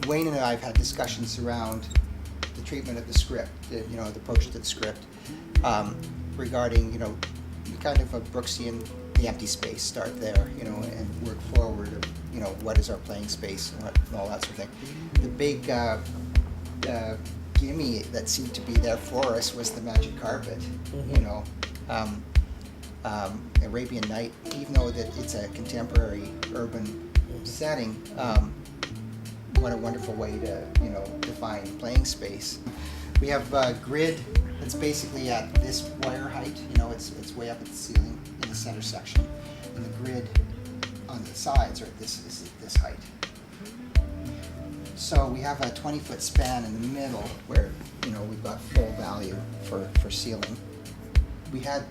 Wayne and I have had discussions around the treatment of the script, the approach to the script, regarding, kind of a Brooksian, the empty space, start there, and work forward of, what is our playing space and all that sort of thing. The big gimme that seemed to be there for us was the magic carpet, Arabian Night, even though that it's a contemporary urban setting, what a wonderful way to, define playing space. We have a grid that's basically at this wire height, it's way up at the ceiling in the center section, and the grid on the sides are this height. So we have a 20-foot span in the middle where, we've got full value for ceiling. We had,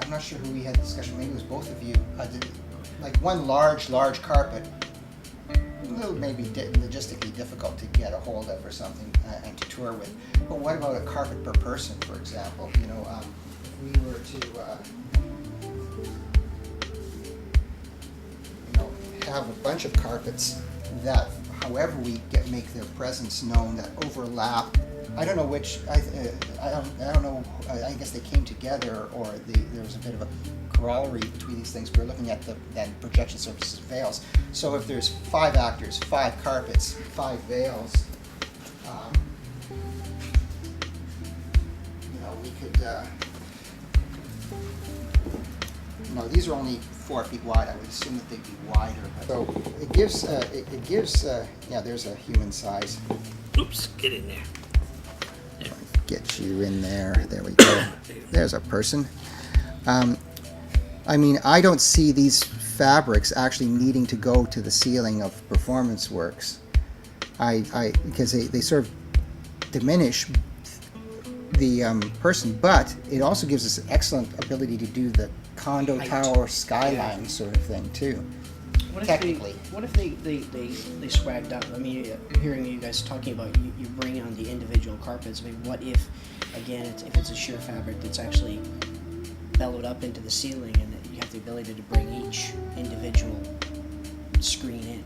I'm not sure who we had discussion, maybe it was both of you, like one large carpet, a little maybe logistically difficult to get a hold of or something and to tour with. But what about a carpet per person, for example? If we were to, have a bunch of carpets that, however we make their presence known, that overlap. I don't know which. I don't know. I guess they came together, or there was a bit of a corollary between these things. We're looking at the projection surfaces veils. So if there's 5 actors, 5 carpets, 5 veils, we could. These are only 4 feet wide. I would assume that they'd be wider. So it gives. There's a human size. Oops, get in there. Get you in there. There we go. There's a person. I don't see these fabrics actually needing to go to the ceiling of performance works. Because they sort of diminish the person, but it also gives us an excellent ability to do the condo tower skyline sort of thing too. Technically. What if they swagged up? Hearing you guys talking about you bring on the individual carpets. What if, again, if it's a sheer fabric that's actually bellowed up into the ceiling, and that you have the ability to bring each individual screen in?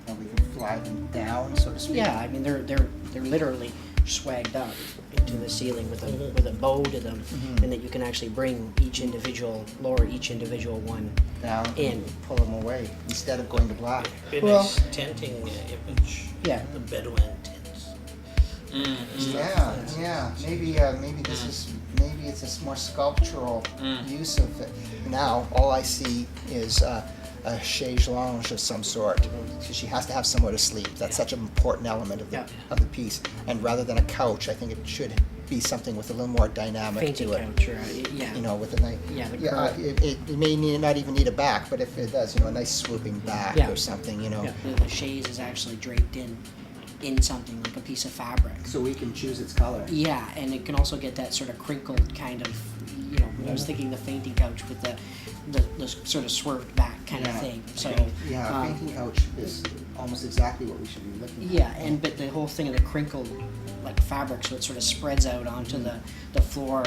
And we can fly them down, so to speak. Yeah, they're literally swagged up into the ceiling with a bow to them, and that you can actually lower each individual one down in, pull them away instead of going to black. Nice tenting image. Yeah. The Bedouin tents. Maybe this is it's a more sculptural use of it. Now all I see is a chaise lounge of some sort, because she has to have somewhere to sleep. That's such an important element of the piece. And rather than a couch, I think it should be something with a little more dynamic to it. Couch, right? With a nice. It may not even need a back, but if it does, a nice swooping back or something. The chaise is actually draped in something like a piece of fabric. So we can choose its color. Yeah, and it can also get that sort of crinkled kind of, I was thinking the fainting couch with the sort of swerved back kind of thing. So a fainting couch is almost exactly what we should be looking at. But the whole thing of the crinkled fabric, so it sort of spreads out onto the floor,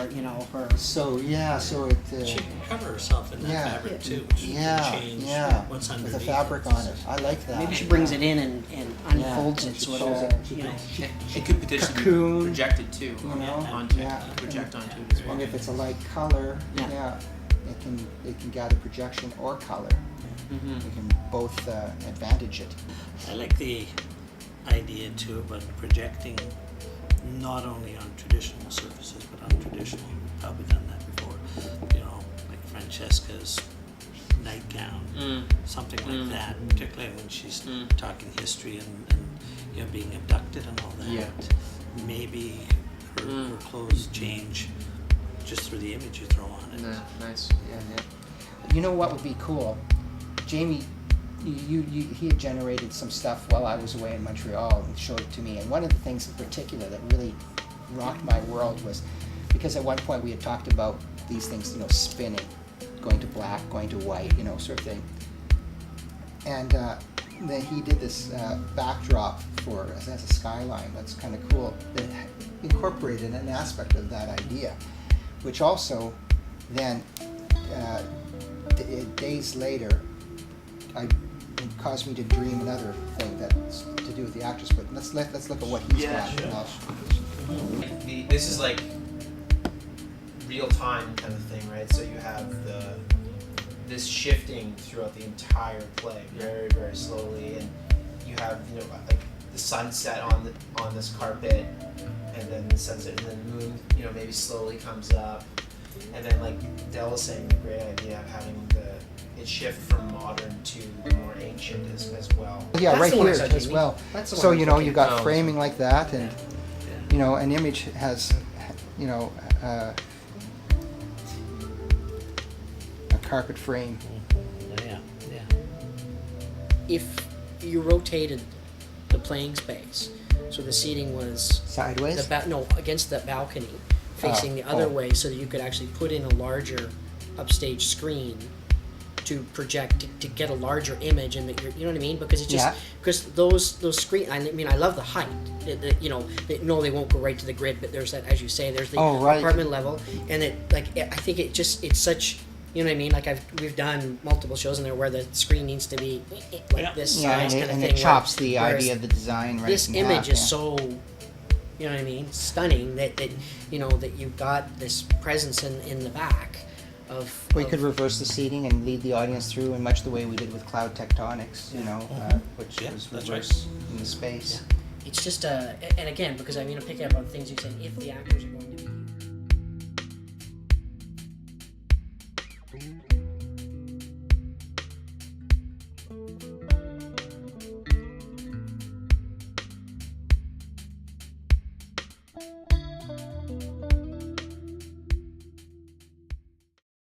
So it. She can cover herself in that fabric too. She can change what's underneath. With a fabric on it. I like that. Maybe she brings it in and unfolds it so it all, It could potentially cocoon, be projected too, project onto it as well. And if it's a light color, it can gather projection or color. We can both advantage it. I like the idea too about projecting not only on traditional surfaces but untraditional. We've probably done that before. Like Francesca's nightgown, something like that. Particularly when she's talking history and being abducted and all that. Yeah. Maybe her clothes change just through the image you throw on it. Nice. You know what would be cool? Jamie, he had generated some stuff while I was away in Montreal and showed it to me. And one of the things in particular that really rocked my world was because at one point we had talked about these things, spinning, going to black, going to white, sort of thing. And then he did this backdrop as a skyline that's kind of cool that incorporated an aspect of that idea, which also then days later, and caused me to dream another thing that's to do with the actress. But let's look at what he's Yeah, got. sure. And I'll- This is like real time kind of thing, right? So you have this shifting throughout the entire play, very very slowly, and you have like the sunset on this carpet, and then the sunset, and then the moon maybe slowly comes up, and then like Del was saying, the great idea of having it shift from modern to more ancient as well. Yeah, That's right the one I here saw, as Jamie. well. That's the So one I was looking you've got at. framing like that, and an image has a carpet frame. Yeah, yeah. If you rotated the playing space, so the seating was Sideways. against the balcony, facing the other way, so that you could actually put in a larger upstage screen to project to get a larger image, and that you know what I mean? Because it's just because those screen. I mean, I love the height. They won't go right to the grid, but there's that, as you say, there's the apartment level, and I think it's such. You know what I mean? Like we've done multiple shows in there where the screen needs to be like this size kind of thing. And it chops the idea of the design right This in image half, is so, you know what I mean, stunning that that you've got this presence in the back of. We could reverse the seating and lead the audience through in much the way we did with Cloud Tectonics, which was that's reverse in the space. It's just and again, because I'm picking up on things you said, if the actors are going to be.